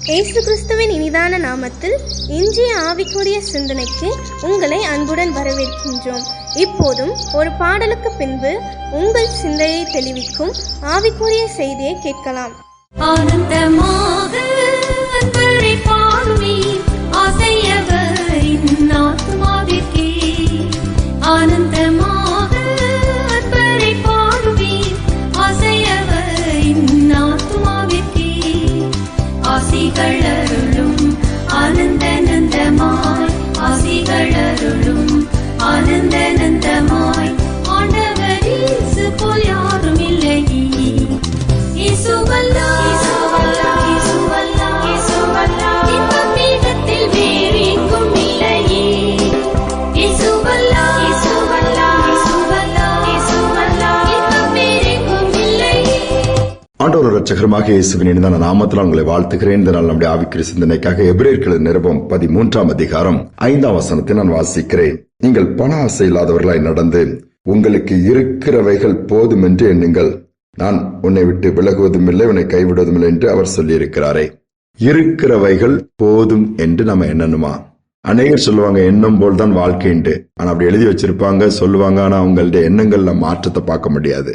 இயேசு கிறிஸ்துவின் இனிதான நாமத்தில் இன்றைய ஆவிக்குரிய சிந்தனைக்கு உங்களை அன்புடன் வரவேற்கின்றோம். இப்போதும் ஒரு பாடலுக்கு பின்பு உங்கள் சிந்தையை தெளிவிக்கும் ஆவிக்குரிய செய்தியை கேட்கலாம். ஆனந்தமாக அன்பரை பாடுவீர், ஆசையவரின் ஆத்துமாவிற்கே. ஆனந்தமாக அன்பரை பாடுவீர், ஆசையவரின் ஆத்துமாவிற்கே. ஆசிகளருளும் ஆனந்தனந்தமாய், ஆசிகளருளும் ஆனந்தனந்தமாய். ஆண்டவர் இயேசு போல் யாரும் இல்லையே. இயேசுவல்லா, இயேசுவல்லா, இயேசுவல்லா, இன்பம் மேகத்தில் வேறு எங்கும் இல்லையே. இயேசுவல்லா, இயேசுவல்லா, இயேசுவல்லா, இயேசுவல்லா, இன்பம் வேறெங்கும் இல்லையே. ஆண்டவர் இரட்சகருமாக இயேசுவின் இனிதான நாமத்தில் உங்களை வாழ்த்துகிறேன். இந்த நாள் நம்முடைய ஆவிக்குரிய சிந்தனைக்காக எபிரேயர் நிருபம் 13 அதிகாரம் 5 வசனத்தை நான் வாசிக்கிறேன். நீங்கள் பண ஆசை இல்லாதவர்களாய் நடந்து உங்களுக்கு இருக்கிறவைகள் போதும் என்று எண்ணுங்கள். நான் உன்னை விட்டு விலகுவதும் இல்லை, உன்னை கைவிடுவதும் இல்லை என்று அவர் சொல்லியிருக்கிறாரே. இருக்கிறவைகள் போதும் என்று நம்ம எண்ணணுமா? அநேகர் சொல்லுவாங்க எண்ணம் போல்தான் வாழ்க்கைன்ட்டு. ஆனா அப்படி எழுதி வச்சிருப்பாங்க, சொல்லுவாங்க. ஆனா அவங்களுடைய எண்ணங்கள்ல மாற்றத்தை பார்க்க முடியாது.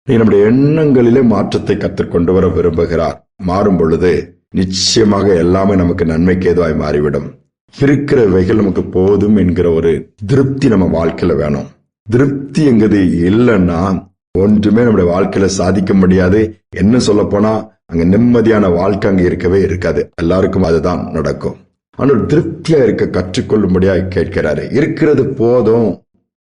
நம்முடைய எண்ணங்களிலே மாற்றத்தை கற்றுக்கொண்டு வர விரும்புகிறார். மாறும் பொழுது நிச்சயமாக எல்லாமே நமக்கு நன்மைக்கு ஏதுவாய் மாறிவிடும். இருக்கிறவைகள் நமக்கு போதும் என்கிற ஒரு திருப்தி நம்ம வாழ்க்கையில வேணும். திருப்தி என்கிறது இல்லைன்னா ஒன்றுமே நம்முடைய வாழ்க்கையில சாதிக்க முடியாது. என்ன சொல்ல போனா அங்க நிம்மதியான வாழ்க்கை அங்க இருக்கவே இருக்காது. எல்லாருக்கும் அதுதான் நடக்கும். ஆனால் திருப்தியா இருக்க கற்றுக்கொள்ளும்படியா கேட்கிறாரு. இருக்கிறது போதும்.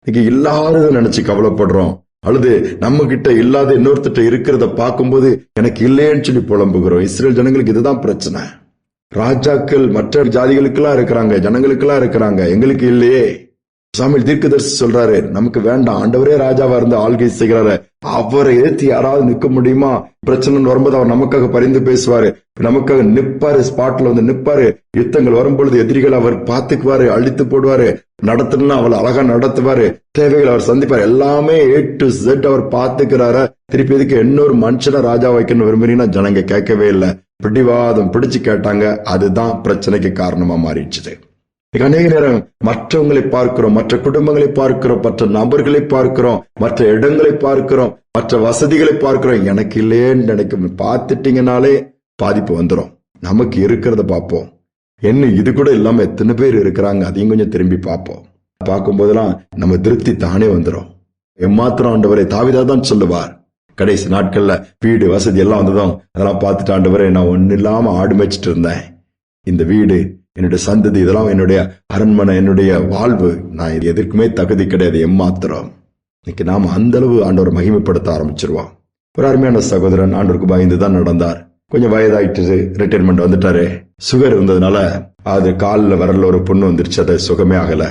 இன்னைக்கு இல்லாததை நினைச்சு கவலைப்படுறோம். அல்லது நம்ம கிட்ட இல்லாத இன்னொருத்திட்ட இருக்கிறத பார்க்கும்போது எனக்கு இல்லையேன்னு சொல்லி புலம்புகிறோம். இஸ்ரேல் ஜனங்களுக்கு இதுதான் பிரச்சனை. ராஜாக்கள் மற்ற ஜாதிகளுக்கெல்லாம் இருக்கிறாங்க, ஜனங்களுக்கெல்லாம் இருக்கிறாங்க, எங்களுக்கு இல்லையே. சாமுவேல் தீர்க்கதரிசி சொல்றாரு, நமக்கு வேண்டாம், ஆண்டவரே ராஜாவா இருந்து ஆள்கை செய்கிறாரு, அவரை ஏத்தி யாராவது நிக்க முடியுமா? பிரச்சனை வரும்போது அவர் நமக்காக பரிந்து பேசுவாரு, நமக்காக நிப்பாரு, ஸ்பாட்ல வந்து நிப்பாரு. யுத்தங்கள் வரும்பொழுது எதிரிகள் அவர் பாத்துக்குவாரு, அழித்து போடுவாரு. நடத்தணும்னா அவளை அழகா நடத்துவாரு, தேவைகள் அவர் சந்திப்பாரு. எல்லாமே A to Z அவர் பாத்துக்கிறாரு. திருப்பி எதுக்கு இன்னொரு மனுஷனை ராஜா வைக்கணும் விரும்புறீங்கன்னா ஜனங்க கேட்கவே இல்லை. பிடிவாதம் பிடிச்சு கேட்டாங்க. அதுதான் பிரச்சனைக்கு காரணமா மாறிடுச்சு. அநேக நேரம் மற்றவங்களை பார்க்கிறோம், மற்ற குடும்பங்களை பார்க்கிறோம், மற்ற நபர்களை பார்க்கிறோம், மற்ற இடங்களை பார்க்கிறோம், மற்ற வசதிகளை பார்க்கிறோம். எனக்கு இல்லையேன்னு நினைக்கும். பார்த்துட்டீங்கனாலே பாதிப்பு வந்துடும். நமக்கு இருக்கிறத பார்ப்போம். என்ன இது கூட இல்லாம எத்தனை பேர் இருக்கிறாங்க, அதையும் கொஞ்சம் திரும்பி பார்ப்போம். பார்க்கும் போதெல்லாம் நம்ம திருப்தி தானே வந்துடும். எம்மாத்திரம் ஆண்டவரை தாவீதுதான் சொல்லுவார். கடைசி நாட்கள்ல வீடு வசதி எல்லாம் வந்ததும் அதெல்லாம் பார்த்துட்டு, ஆண்டவரே நான் ஒன்னு இல்லாம ஆடு மேய்ச்சிட்டு இருந்தேன். இந்த வீடு, என்னுடைய சந்ததி, இதெல்லாம் என்னுடைய அரண்மனை, என்னுடைய வாழ்வு, நான் இது எதற்குமே தகுதி கிடையாது. எம்மாத்திரம். இன்னைக்கு நாம அந்த அளவு ஆண்டவர் மகிமைப்படுத்த ஆரம்பிச்சிருவோம். ஒரு அருமையான சகோதரன் ஆண்டவருக்கு பயந்துதான் நடந்தார். கொஞ்சம் வயதாயிட்டு ரிட்டைர்மெண்ட் வந்துட்டாரு. சுகர் இருந்ததுனால அது காலில் விரல்ல ஒரு புண்ணு வந்துருச்சு. அதை சுகமே ஆகல.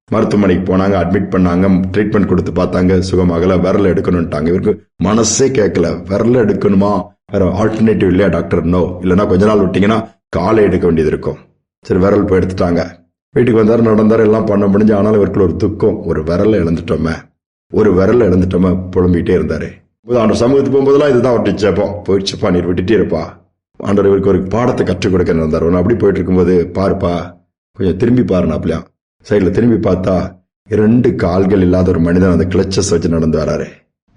மருத்துவமனைக்கு போனாங்க, அட்மிட் பண்ணாங்க, ட்ரீட்மெண்ட் கொடுத்து பார்த்தாங்க, சுகமாகல. விரல் எடுக்கணும்ட்டாங்க. இவருக்கு மனசே கேட்கல. விரல் எடுக்கணுமா, வேற ஆல்டர்னேட்டிவ் இல்லையா டாக்டர்? நோ. இல்லைன்னா கொஞ்ச நாள் விட்டீங்கன்னா காலை எடுக்க வேண்டியது இருக்கும். சரி, விரல் போய் எடுத்துட்டாங்க. வீட்டுக்கு வந்தாரு, நடந்தாரு, எல்லாம் பண்ண முடிஞ்சு. ஆனாலும் இவருக்கு ஒரு துக்கம், ஒரு விரல இழந்துட்டோமே, ஒரு விரல இழந்துட்டோமே புலம்பிக்கிட்டே இருந்தாரு. ஆண்டவர் சமூகத்துக்கு போகும்போதெல்லாம் இதுதான் அவர்கிட்ட சேப்போம். போயிடுச்சுப்பா, நீர் விட்டுட்டே இருப்பா. ஆண்டவர் இவருக்கு ஒரு பாடத்தை கற்றுக் கொடுக்க இருந்தார். ஒன்று அப்படி போயிட்டு இருக்கும்போது, பாருப்பா, கொஞ்சம் திரும்பி பாருண்ணா. அப்படியா சைட்ல திரும்பி பார்த்தா 2 கால்கள் இல்லாத ஒரு மனிதன் அந்த கிளச்சஸ் வச்சு நடந்து வராரு.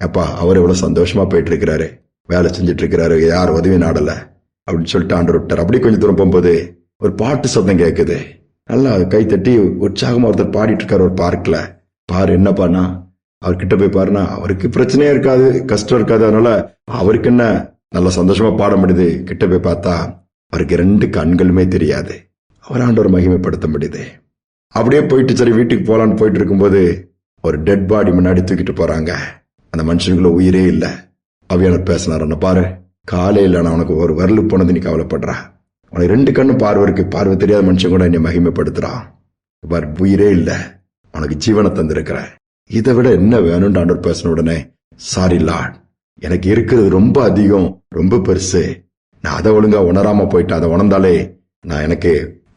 அப்பா, அவர் எவ்வளவு சந்தோஷமா போயிட்டு இருக்கிறாரு, வேலை செஞ்சுட்டு இருக்கிறாரு, யார் உதவி நாடல அப்படின்னு சொல்லிட்டு ஆண்டவர் விட்டார். அப்படி கொஞ்சம் தூரம் போகும்போது ஒரு பாட்டு சத்தம் கேட்குது. நல்லா கை தட்டி உற்சாகமா ஒருத்தர் பாடிட்டு இருக்காரு ஒரு பார்க்ல. பாரு என்னப்பானா, அவர்கிட்ட போய் பாருனா அவருக்கு பிரச்சனையே இருக்காது, கஷ்டம் இருக்காது. அதனால அவருக்கு என்ன நல்லா சந்தோஷமா பாட முடியுது. கிட்ட போய் பார்த்தா அவருக்கு 2 கண்களுமே தெரியாது. அவர் ஆண்டவர் மகிமைப்படுத்த முடியுது. அப்படியே போயிட்டு சரி வீட்டுக்கு போலான்னு போயிட்டு இருக்கும்போது ஒரு டெட் பாடி முன்னாடி தூக்கிட்டு போறாங்க. அந்த மனுஷனுக்குள்ள உயிரே இல்லை. அவியானவர் பேசினார், என்ன பாரு, காலையில் நான் உனக்கு ஒரு வரலு போனது நீ கவலைப்படுற, உனக்கு 2 கண்ணு பார்வை இருக்கு, பார்வை தெரியாத மனுஷன் கூட என்னை மகிமைப்படுத்துறான். உயிரே இல்ல, உனக்கு ஜீவனை தந்திருக்கிற, இதை விட என்ன வேணும்னு ஆண்டவர் பேசின உடனே, சாரி லார்ட், எனக்கு இருக்கிறது ரொம்ப அதிகம், ரொம்ப பெருசு, நான் அதை ஒழுங்கா உணராம போயிட்டேன். அதை உணர்ந்தாலே நான் எனக்கு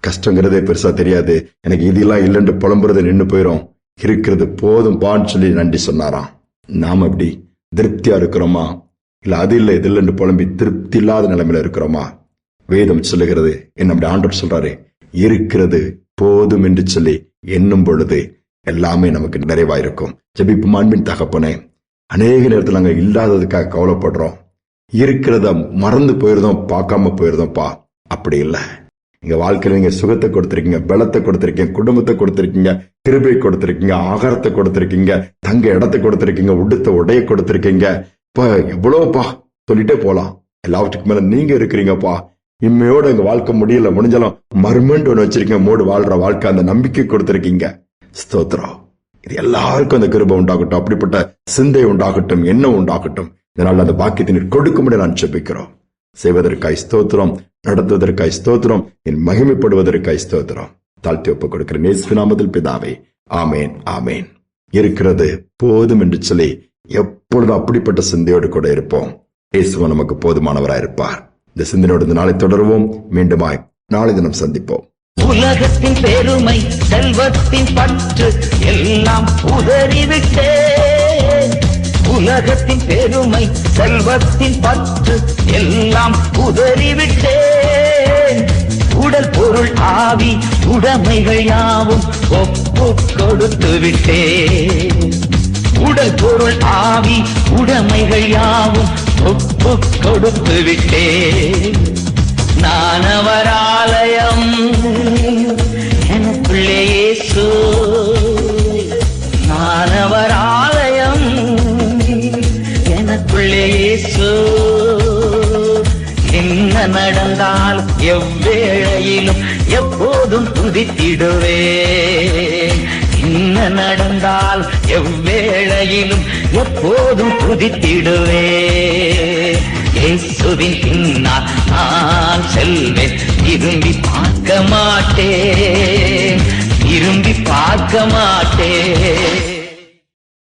கஷ்டங்கிறதே பெருசா தெரியாது, எனக்கு இதெல்லாம் இல்லைன்னு புலம்புறது நின்று போயிடும், இருக்கிறது போதும் பான்னு சொல்லி நன்றி சொன்னாராம். நாம எப்படி திருப்தியா இருக்கிறோமா? இல்ல அது இல்லை இது இல்லைன்னு புலம்பி திருப்தி இல்லாத நிலைமையில இருக்கிறோமா? வேதம் சொல்லுகிறது, நம்முடைய ஆண்டவர் சொல்றாரு, இருக்கிறது போதும் என்று சொல்லி எண்ணும் பொழுது எல்லாமே நமக்கு நிறைவாயிருக்கும். ஜெபிப்போம். அன்பின் தகப்பனே, அநேக நேரத்தில் நாங்க இல்லாததுக்காக கவலைப்படுறோம், இருக்கிறத மறந்து போயிருந்தோம், பார்க்காம போயிருந்தோம்ப்பா. அப்படி இல்லை, எங்க வாழ்க்கையில நீங்க சுகத்தை கொடுத்திருக்கீங்க, பலத்தை கொடுத்திருக்கீங்க, குடும்பத்தை கொடுத்திருக்கீங்க, கிருபை கொடுத்திருக்கீங்க, ஆகாரத்தை கொடுத்திருக்கீங்க, தங்க இடத்தை கொடுத்திருக்கீங்க, உடுத்த உடைய கொடுத்திருக்கீங்க. இப்ப எவ்வளவுப்பா சொல்லிட்டே போலாம். எல்லாவற்றுக்கு மேல நீங்க இருக்கிறீங்கப்பா. இம்மையோட எங்க வாழ்க்கை முடிஞ்சாலும் மர்மண்டு ஒண்ணு வச்சிருக்கீங்க, மூடு வாழ்ற வாழ்க்கை, அந்த நம்பிக்கை கொடுத்திருக்கீங்க. ஸ்தோத்திரம். இது எல்லாருக்கும் அந்த கிருபை உண்டாகட்டும், அப்படிப்பட்ட சிந்தை உண்டாகட்டும், எண்ணம் உண்டாகட்டும். இதனால அந்த பாக்கியத்தினை கொடுக்கும்படி நான் ஜெபிக்கிறோம். செய்வதற்காய் ஸ்தோத்திரம், நடத்துவதற்காய் ஸ்தோத்திரம், என் மகிமைப்படுவதற்காய் ஸ்தோத்திரம். தாழ்த்தி ஒப்புக் கொடுக்கிறேன் இயேசுவின் நாமத்தில் பிதாவே, ஆமேன், ஆமேன். இருக்கிறது போதும் என்று சொல்லி எப்பொழுதும் அப்படிப்பட்ட சிந்தையோடு கூட இருப்போம். இயேசுவ நமக்கு போதுமானவராயிருப்பார். இந்த சிந்தனையோடு நாளை தொடருவோம். மீண்டுமாய் நாளை தினம் சந்திப்போம். உலகத்தின் பெருமை, செல்வத்தின் பற்று எல்லாம் உதறிவிட்டேன். உலகத்தின் பெருமை, செல்வத்தின் பற்று எல்லாம் உதறிவிட்டேன். உடல் பொருள் ஆவி உடைமைகள் யாவும் ஒப்பு கொடுத்து விட்டேன். உடல் பொருள் ஆவி உடைமைகள் யாவும் ஒப்பு கொடுத்து விட்டேன். நான் அவர் ஆலயம், எனக்குள்ளே இயேசு. நான் அவர் ஆலயம், எனக்குள்ளே இயேசு. என்ன நடந்தால் எவ்வேளையிலும் எப்போதும் துதித்திடுவேன். என்ன நடந்தால் எவ்வேளையிலும் எப்போதும் துதித்திடுவேன். இயேசுவின் பின்னால் நான் செல்வேன், திரும்பி பார்க்க மாட்டேன், திரும்பி பார்க்க மாட்டேன்.